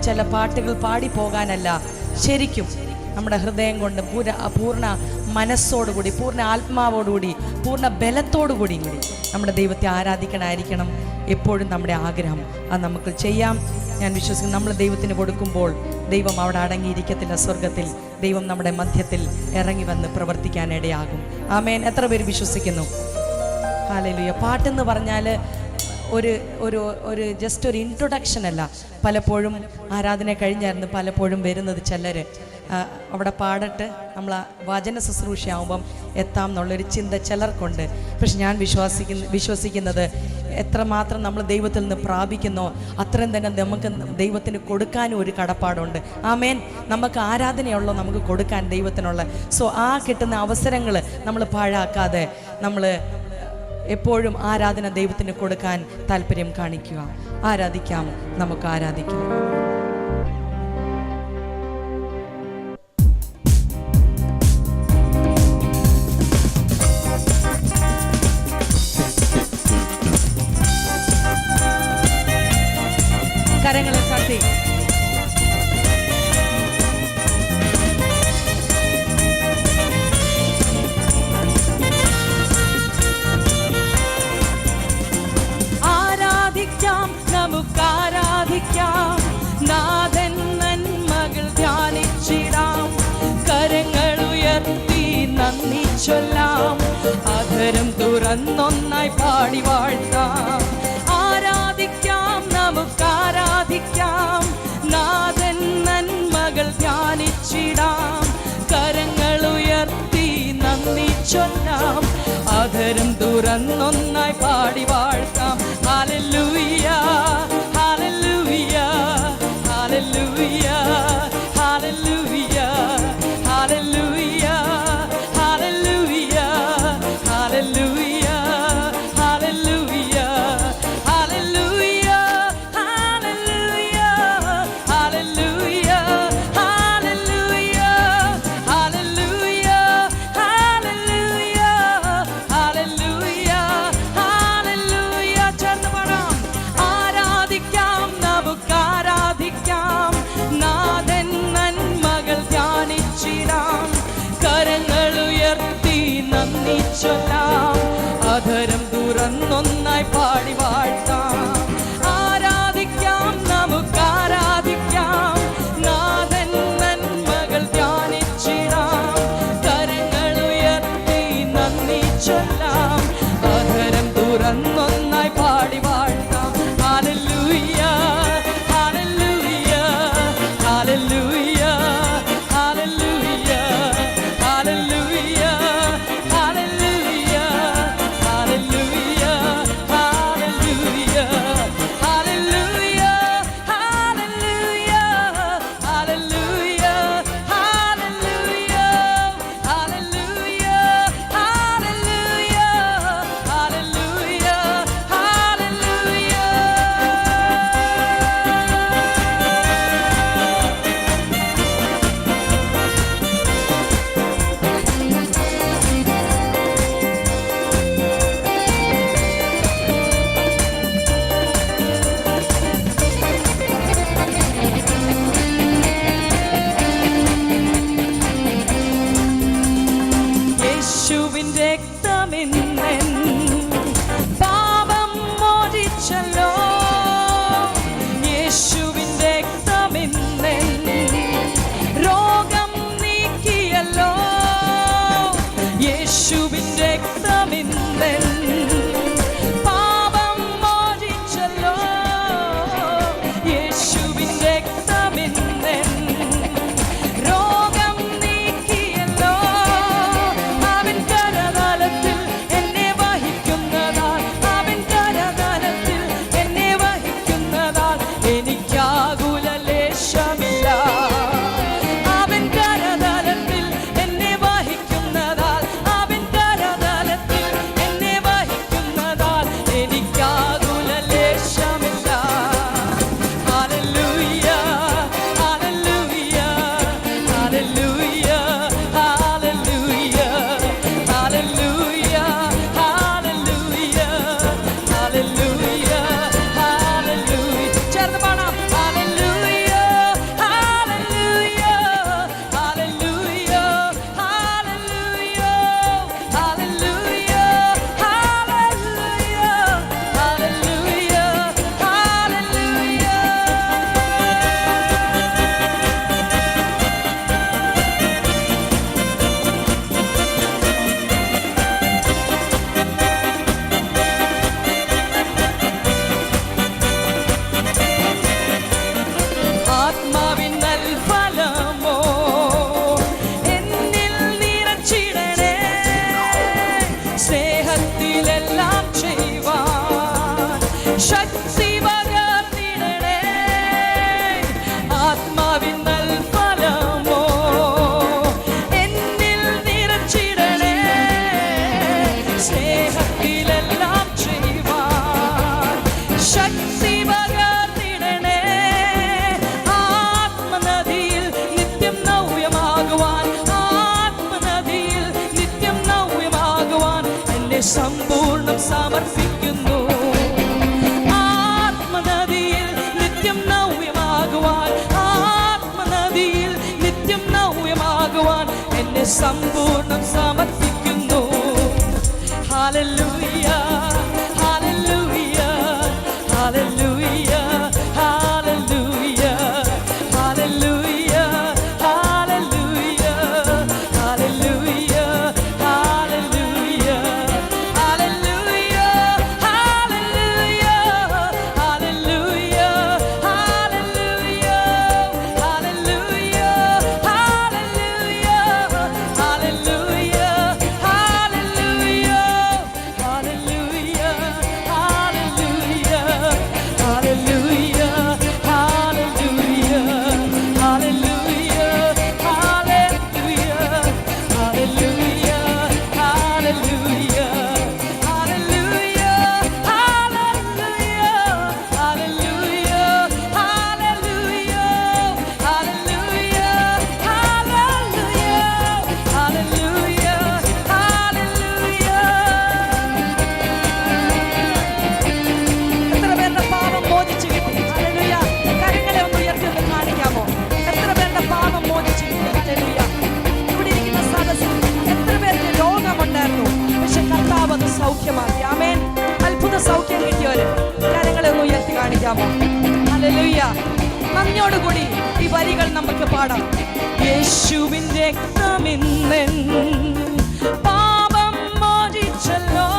ചില പാട്ടുകൾ പാടിപ്പോകാനല്ല, ശരിക്കും നമ്മുടെ ഹൃദയം കൊണ്ട് പൂർണ്ണ മനസ്സോടുകൂടി, പൂർണ്ണ ആത്മാവോടുകൂടി, പൂർണ്ണ ബലത്തോടുകൂടി കൂടി നമ്മുടെ ദൈവത്തെ ആരാധിക്കണമായിരിക്കണം എപ്പോഴും നമ്മുടെ ആഗ്രഹം. അത് നമുക്ക് ചെയ്യാം. ഞാൻ വിശ്വസിക്കുന്നു നമ്മൾ ദൈവത്തിന് കൊടുക്കുമ്പോൾ ദൈവം അവിടെ അടങ്ങിയിരിക്കത്തില്ല. സ്വർഗത്തിൽ ദൈവം നമ്മുടെ മധ്യത്തിൽ ഇറങ്ങി വന്ന് പ്രവർത്തിക്കാനിടയാകും. ആമേൻ. എത്ര പേര് വിശ്വസിക്കുന്നു? ഹല്ലേലൂയ. പാട്ടെന്ന് പറഞ്ഞാൽ ഒരു ജസ്റ്റ് ഒരു ഇൻട്രൊഡക്ഷൻ അല്ല. പലപ്പോഴും ആരാധന കഴിഞ്ഞായിരുന്നു പലപ്പോഴും വരുന്നത് ചിലർ അവിടെ പാടട്ട് നമ്മൾ വചന ശുശ്രൂഷയാകുമ്പം എത്താം എന്നുള്ളൊരു ചിന്ത ചിലർക്കുണ്ട്. പക്ഷെ ഞാൻ വിശ്വസിക്കുന്നത് എത്രമാത്രം നമ്മൾ ദൈവത്തിൽ നിന്ന് പ്രാപിക്കുന്നോ അത്രയും തന്നെ നമുക്ക് ദൈവത്തിന് കൊടുക്കാനും ഒരു കടപ്പാടുണ്ട്. ആമേൻ. നമുക്ക് ആരാധനയുള്ളോ നമുക്ക് കൊടുക്കാൻ ദൈവത്തിനുള്ള. സോ ആ കിട്ടുന്ന അവസരങ്ങൾ നമ്മൾ പാഴാക്കാതെ നമ്മൾ എപ്പോഴും ആരാധന ദൈവത്തിന് കൊടുക്കാൻ താല്പര്യം കാണിക്കുക. ആരാധിക്കാം, നമുക്ക് ആരാധിക്കാം. കരങ്ങളെ തട്ടി ആരാധിക്കാം, നമുക്കാരാധിക്കാം. നാഥൻ നന്മകൾ ധ്യാനിച്ചിടാം. കരങ്ങൾ ഉയർത്തി നന്ദി ചൊല്ലാം. അധരം തുറന്നൊന്നായി പാടി വാഴ്ത്താം. ആരാധിക്കാം, നമുക്കാരാധിക്കാം. നാഥൻ നന്മകൾ ധ്യാനിച്ചിടാം. കരങ്ങൾ ഉയർത്തി നന്ദി ചൊല്ലാം. അധരം തുറന്നൊന്നായി പാടി വാഴ്ത്താം. ഹല്ലേലൂയ, ഹല്ലേലൂയ, ഹല്ലേലൂയ, ഹല്ലേലൂയ, ഹല്ലേലൂയ, ഹല്ലേലൂയ, ഹല്ലേലൂയ, ഹല്ലേലൂയ, ഹല്ലേലൂയ, ഹല്ലേലൂയ, ഹല്ലേലൂയ, ഹല്ലേലൂയ, ഹല്ലേലൂയ, ഹല്ലേലൂയ, ഹല്ലേലൂയ. ചേർന്ന് പാടാം. ആരാധിക്കാം, നമുക്കാരാധിക്കാം. നാഥൻ നന്മകൾ ധ്യാനിച്ചിടാം. കരങ്ങൾ ഉയർത്തി നന്ദി ചൊല്ലാം. അധരം തുറന്നൊന്നായി പാടി വാഴ്ത്താം. ആരാധിക്കാം, നമുക്കാരാധിക്കാം. നാഥൻ നന്മകൾ ധ്യാനിച്ചിടാം. കരങ്ങൾ ഉയർത്തി നന്ദി ചൊല്ലാം. അധരം തുറന്നൊന്നായി പാടി വാഴ്ത്താം. ഹല്ലേലൂയ, ഹല്ലേലൂയ, ഹല്ലേലൂയ, ഹല്ലേലൂയ, ഹല്ലേലൂയ, ഹല്ലേലൂയ, ഹല്ലേലൂയ, ഹല്ലേലൂയ, ഹല്ലേലൂയ, ഹല്ലേലൂയ, ഹല്ലേലൂയ, ഹല്ലേലൂയ, ഹല്ലേലൂയ, ഹല്ലേലൂയ, ഹല്ലേലൂയ, ഹല്ലേലൂയ. യേശുവിൻ രക്തമിന്നെൻ പാപം മോചിച്ചല്ലോ. യേശുവിൻ രക്തമിന്നെൻ രോഗം നീക്കിയല്ലോ. യേശുവിൻ രക്തമിന്നെൻ പാപം മോചിച്ചല്ലോ. യേശുവിൻ രക്തമിന്നെൻ രോഗം നീക്കിയല്ലോ. അവൻ കരതലത്തിൽ എന്നെ വഹിക്കുന്നതാൽ, അവൻ കരതലത്തിൽ എന്നെ വഹിക്കുന്നതാൽ എനിക്കാകുല ലേശമില്ല. അവൻ കരതലത്തിൽ എന്നെ വഹിക്കുന്നതാൽ, അവൻ കരതലത്തിൽ സമ്പൂർണ്ണം സമർപ്പിക്കുന്നു. ആത്മനദിയിൽ നിത്യം നവ്യമാകുവാൻ, ആത്മനദിയിൽ നിത്യം നവ്യമാകുവാൻ എന്നെ സമ്പൂർണ്ണം സമർപ്പിക്കുന്നു. ഹല്ലേലൂയ, ഹല്ലേലൂയ, ഹല്ലേലൂയ, ഹല്ലേലൂയ, ഹല്ലേലൂയ, ഹല്ലേലൂയ, ഹല്ലേലൂയ, ഹല്ലേലൂയ, ഹല്ലേലൂയ, ഹല്ലേലൂയ, ഹല്ലേലൂയ, ഹല്ലേലൂയ, ഹല്ലേലൂയ, ഹല്ലേലൂയ, ഹല്ലേലൂയ, ഹല്ലേലൂയ, സൗഖ്യമാക്കി. ആമേൻ. അത്ഭുത സൗഖ്യം കിട്ടിയവര് കരങ്ങളെ ഒന്ന് ഉയർത്തി കാണിക്കാമോ? ഹല്ലേലൂയ. നന്ദിയോടുകൂടി ഈ വരികൾ നമുക്ക് പാടാം. യേശുവിൻ രക്തമിന്നെൻ പാപം മോചിച്ചല്ലോ,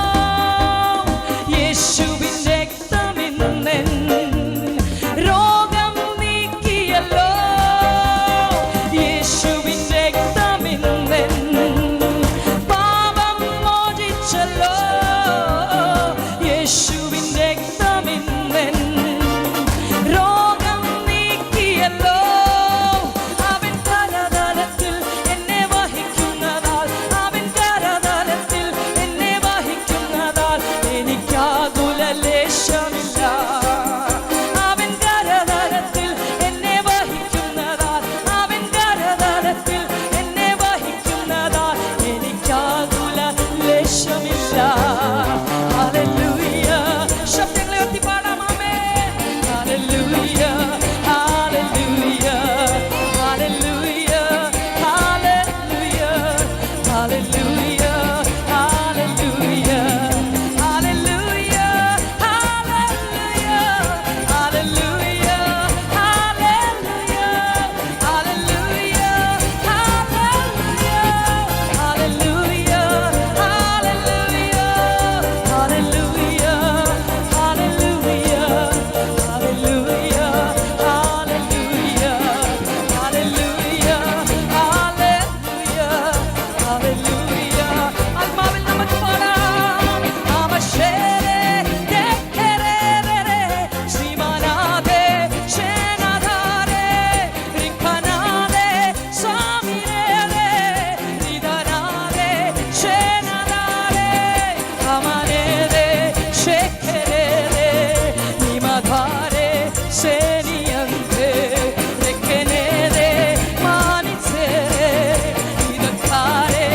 യേശുവിൻ രക്തമിന്നെൻ രോഗം നീക്കിയല്ലോ, യേശുവിൻ രക്തമിന്നെൻ പാപം മോചിച്ചല്ലോ, യേശുവിൻ രക്തമിന്നെൻ രോഗം നീക്കിയല്ലോ. അവൻ കരതലത്തിൽ എന്നെ വഹിക്കുന്നതാൽ, അവൻ കരതലത്തിൽ എന്നെ വഹിക്കുന്നതാൽ എനിക്കാകുല ലേശമില്ല. അവൻ കരതലത്തിൽ എന്നെ വഹിക്കുന്നതാൽ, അവൻ കരതലത്തിൽ എന്നെ വഹിക്കുന്നതാൽ എനിക്കാകുല ലേശമില്ല. ഹല്ലേലൂയ. ശബ്ദങ്ങളെ ഉയർത്തി പാടാം. ആമേൻ. ഹല്ലേലൂയ, ഹല്ലേലൂയ, ഹല്ലേലൂയ, ഹല്ലേലൂയ, ഹല്ലേലൂയ, ഹല്ലേലൂയ, ഹല്ലേലൂയ, ഹല്ലേലൂയ, ഹല്ലേലൂയ, ഹല്ലേലൂയ, ഹല്ലേലൂയ, ഹല്ലേലൂയ, ഹല്ലേലൂയ, ഹല്ലേലൂയ, ഹല്ലേലൂയ, ഹല്ലേലൂയ, ഹല്ലേലൂയ, ഹല്ലേലൂയ, ഹല്ലേലൂയ. ആത്മാവിൽ നമുക്ക് പാടാം. ആമശേരേ ദേഖരേരേ ശ്രീമാനാദേ ശേനാധാരേ റിഖനാദേ സാമിരേരേ നിദനാദേ ശേനാധാരേ അമനേരേ ശേഖരേരേ നിമധാരേ ശേനിയന്തേ രഖനേരേ മാനിസേരേ നിദധാരേ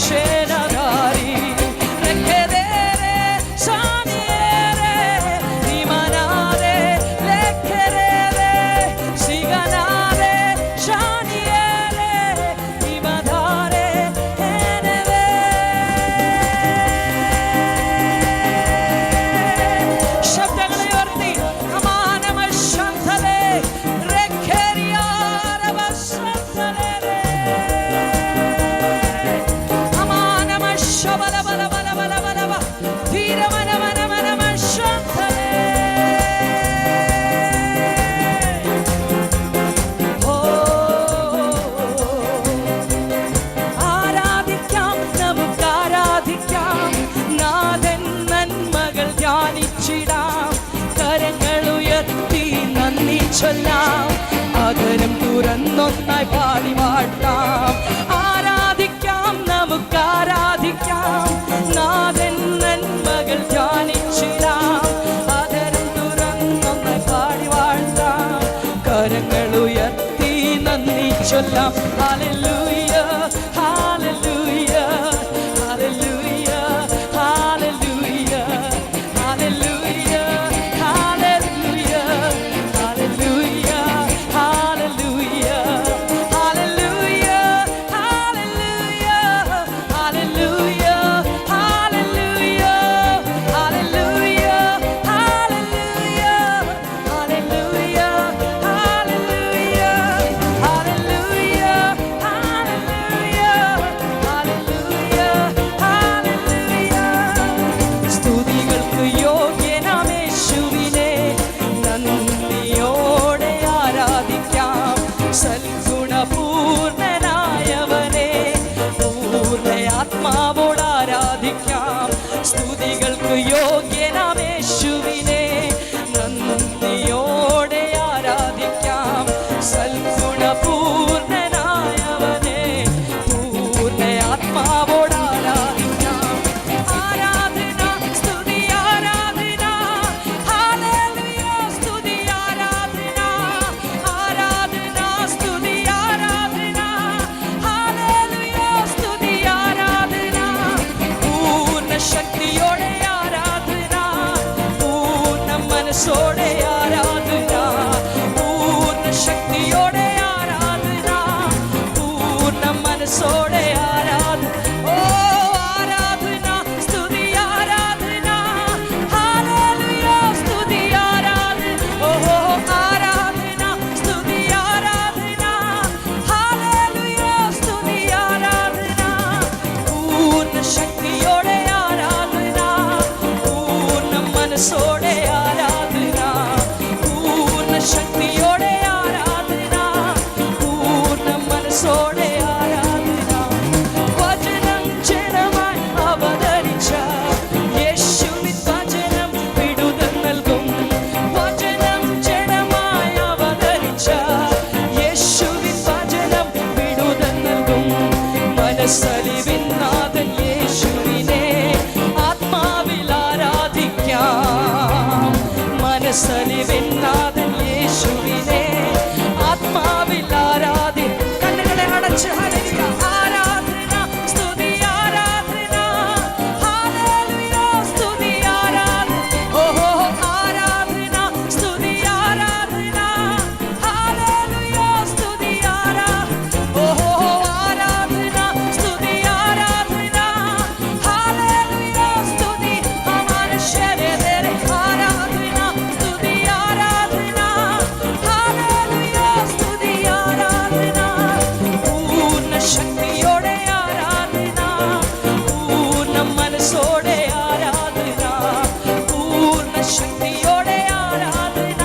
ശേനാധാരി രഖരേരേ സാമിരേരേ നിമനാദേ ലഖരേരേ സിഗനാദേ ശാനിയേരേ നിമധാരേ ഹേനവേ. ശബ്ദങ്ങളെ ഉയർത്തി അമാനമശന്തലേ രഖരിയാരവശന്തലേ അമാനമശബലബലബലബലബലബ ധീരമനമനമനമശന്തലേ. ഓ ആരാധിക്കാം, നമുക്ക് ആരാധിക്കാം, നാഥൻ നന്മകൾ ധ്യാനിച്ചിടാം, കരങ്ങൾ ഉയർത്തി നന്ദി ചൊല്ലാം, അതരം തുറന്നൊന്നായി പാടി വാഴ്ത്താം. ആരാധിക്കാം, നമുക്ക് ആരാധിക്കാം, നാഥൻ നന്മകൾ ധ്യാനിച്ചിടാം, അതരം തുറന്നൊന്നായി പാടി വാഴ്ത്താം, കരങ്ങൾ ഉയർത്തി നന്ദി ചൊല്ലാം. ഹല്ലേലൂയ, ഹല്ലേലൂയ, ഹല്ലേലൂയ, ഹല്ലേലൂയ. സലിവിനാഥൻ യേശുവിനെ ആത്മാവിൽ ആരാധി. കണ്ണുകളെ അടച്ച് ഹല്ലേലൂയ ആരാധന സ്തുതി ആരാധന ഹല്ലേലൂയ സ്തുതി ആരാധന ഓഹോ ആരാധന സ്തുതി ആരാധന ഹല്ലേലൂയ സ്തുതി ആരാധന ഓഹോ ആരാധന സ്തുതി ആരാധന ഹല്ലേലൂയ സ്തുതി അമനുഷ്യരെ ആരാധന സ്തുതി ആരാധന ഹല്ലേലൂയ സ്തുതി ആരാധന പൂർണ്ണ ശക്തിയോടെ ആരാധന പൂർണ്ണ മനസ്സോടെ ആരാധന പൂർണ്ണ ശക്തിയോടെ ആരാധന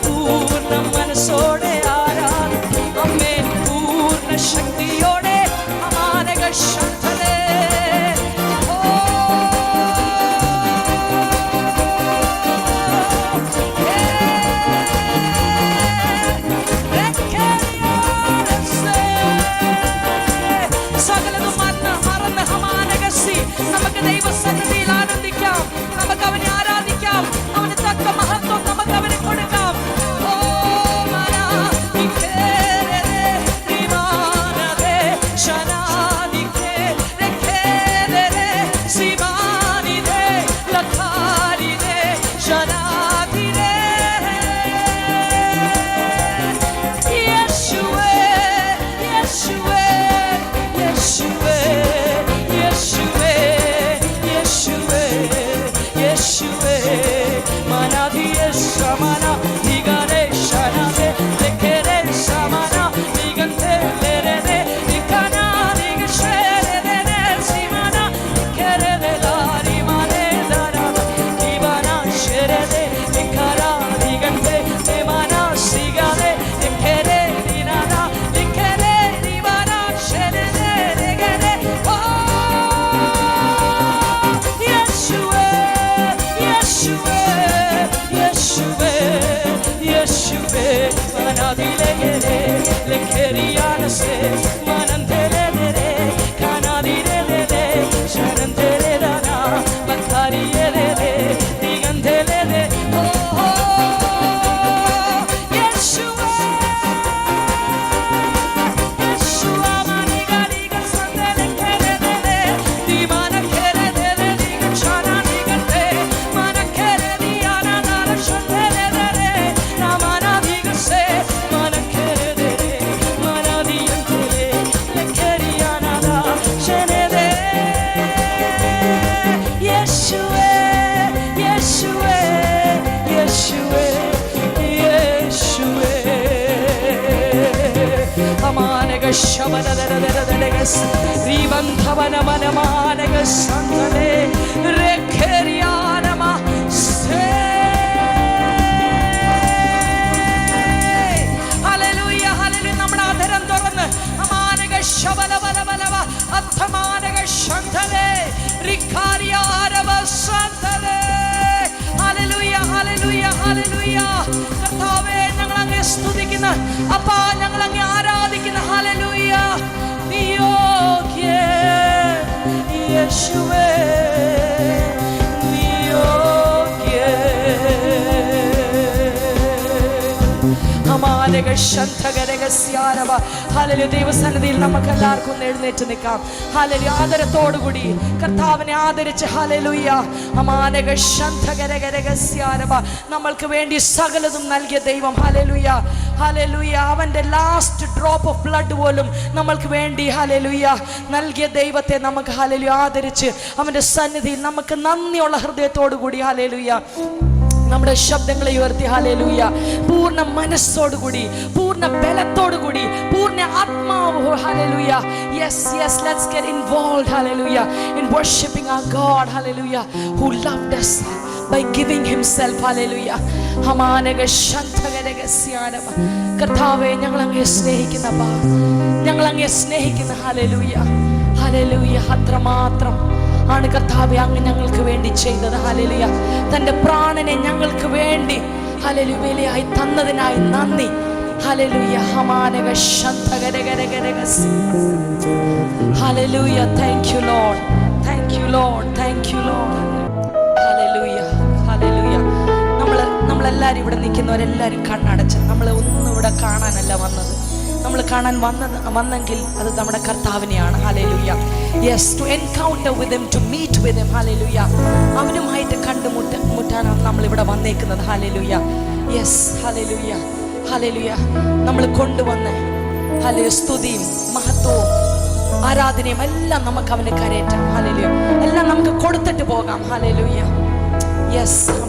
പൂർണ്ണ മനസ്സോടെ ആരാധന അമ്മേ പൂർണ്ണ ശക്തിയോടെ അമാനക ശക്തലേ സകലതും മറന്ന് ഹമാനകസി നമുക്ക് ദൈവസന്നിധിയിൽ ആനന്ദിക്കാം. നമുക്ക് അവനെ ആരാധിക്കാം. അവന് തക്ക മഹത്വം നമുക്ക് അവന് കൊടുക്കാം. ഓ മനാ നിഖേരേ നിമാനദേ ശനാദിഖേ രഖേരേ സിമാനിദേ ലഖാരിദേ ശനാദിദേ യേശുവേ യേശുവേ യേശുവേ യേശുവേ യേശുവേ യേശുവേ മനാദിയ ശമന നിഗരേ ശനദേ ലഖേരേ ശമന നിഗന്തേ ലേരേ നികനാ നിഗശേരേ സിമന നിഖേരേ ലാരി മനേ ദരാ നിബന ശേരേ നിഖരാ നിഗന്തേ നിമന സിഗരേ നിഖേരേ നിനാനാ നിഖേരേ നിബന ശേരേ നിഗരേ ഓ യേശുവേ യേശുവേ യേശുവേ യേശുവേ മനാദിലേരേ ലഖേരിയാനസേ മനന്തേലേരേ കാനാദിലേരേ ശനന്തേലേരാ ബഖാരിയേരേ ദിഗന്തേലേരേ ഓ യേശുവേ യേശുവാ മനിഗാരിഗ സന്തേലേരേ ദിമാനഖേരേ ദിഗ ക്ഷാനാദിഗന്തേ മനഖേരേ ദിയാനാ നാരക്ഷന്തേലേരേ നാമനാദിഗസേ മനഖേരേ മനാദിയന്തേ ലഖേരിയാനാ ശനദേ യേശുവേ യേശുവേ യേശുവേ യേശുവേ അമാനക ശബദദദദദദഗസ് ശ്രീബന്ധവന മനമാനക സന്തലേ രഖേരിയാനമ സേ ഹല്ലേലൂയ ഹല്ലേലൂയ നമ്മുടെ അധരം തുറന്ന് അമാനക ശബദബലബലവ അർത്ഥമാനക ശന്തലേ റിഖാരിയാരവ സന്തലേ ഹല്ലേലൂയ ഹല്ലേലൂയ ഹല്ലേലൂയ കർത്താവേ ഞങ്ങൾ അങ്ങേ സ്തുതിക്കുന്നു അപ്പാ ഞങ്ങൾ അങ്ങേ ആരാധിക്കുന്നു ഹല്ലേലൂയ നീ യോഗ്യൻ യേശുവേ നീ യോഗ്യൻ അമാനക ശന്തഗരഗസ്യാരവ ഹല്ലേലൂയ ദൈവസന്നിധിയിൽ നമുക്ക് എല്ലാവർക്കും ഒന്ന് എഴുന്നേറ്റ് നിൽക്കാം. ഹല്ലേലൂയ ആദരത്തോടുകൂടി കർത്താവിനെ ആദരിച്ച് ഹല്ലേലൂയ അമാനക ശന്തഗരഗരഗസ്യാരവ നമ്മൾക്ക് വേണ്ടി സകലതും നൽകിയ ദൈവം ഹല്ലേലൂയ ഹല്ലേലൂയ അവന്റെ ലാസ്റ്റ് ഡ്രോപ്പ് ഓഫ് ബ്ലഡ് പോലും നമ്മൾക്ക് വേണ്ടി ഹല്ലേലൂയ നൽകിയ ദൈവത്തെ നമുക്ക് ഹല്ലേലൂയ ആദരിച്ച് അവന്റെ സന്നിധിയിൽ നമുക്ക് നന്ദിയുള്ള ഹൃദയത്തോടുകൂടി ഹല്ലേലൂയ നമ്മുടെ ശബ്ദങ്ങളെ ഉയർത്തി ഹല്ലേലൂയ പൂർണ്ണ മനസ്സോടുകൂടി പൂർണ്ണ ബലത്തോടുകൂടി പൂർണ്ണ ആത്മാവ് hallelujah yes yes let's get involved hallelujah in worshiping our God hallelujah who loved us by giving himself hallelujah ഹമാനക ശന്തഗരഗസ്യാനവ കർത്താവേ ഞങ്ങൾ അങ്ങയെ സ്നേഹിക്കുന്നപ്പാ ഞങ്ങൾ അങ്ങയെ സ്നേഹിക്കുന്ന ഹല്ലേലൂയ ഹല്ലേലൂയ അത്രമാത്രം ആണ് കർത്താവേ അങ്ങ് ഞങ്ങൾക്ക് വേണ്ടി ചെയ്തത് ഹല്ലേലൂയ തന്റെ പ്രാണനെ ഞങ്ങൾക്ക് വേണ്ടി ഹല്ലേലൂയ ബലിയായി തന്നതിനായി നന്ദി ഹല്ലേലൂയ ഹമാനക ശന്തഗരഗരഗരഗസ് ഹല്ലേലൂയ thank you lord thank you lord thank you lord ഹല്ലേലൂയ ഹല്ലേലൂയ നമ്മൾ നമ്മളെല്ലാവരും ഇവിടെ നിൽക്കുന്നവരെല്ലാവരും കണ്ണടച്ച്. നമ്മൾ ഒന്നും ഇവിടെ കാണാനല്ല വന്നത്. നമ്മൾ കാണാൻ വന്നെങ്കിൽ അത് നമ്മുടെ കർത്താവിനെയാണ്. ഹല്ലേലൂയ. Yes, to encounter with him, to meet with him. ഹല്ലേലൂയ. അവനുമായിട്ട് കണ്ടുമുട്ടാനാണ് നമ്മൾ ഇവിടെ വന്നേക്കുന്നത്. ഹല്ലേലൂയ. യെസ്, ഹല്ലേലൂയ, ഹല്ലേലൂയ. നമ്മൾ കൊണ്ടുവന്ന് ഹല്ലേലൂയ സ്തുതിയും മഹത്വവും ആരാധനയും എല്ലാം നമുക്ക് അവന് കരയറ്റാം. ഹല്ലേലൂയ. എല്ലാം നമുക്ക് കൊടുത്തിട്ട് പോകാം. ഹല്ലേലൂയ. യെസ്.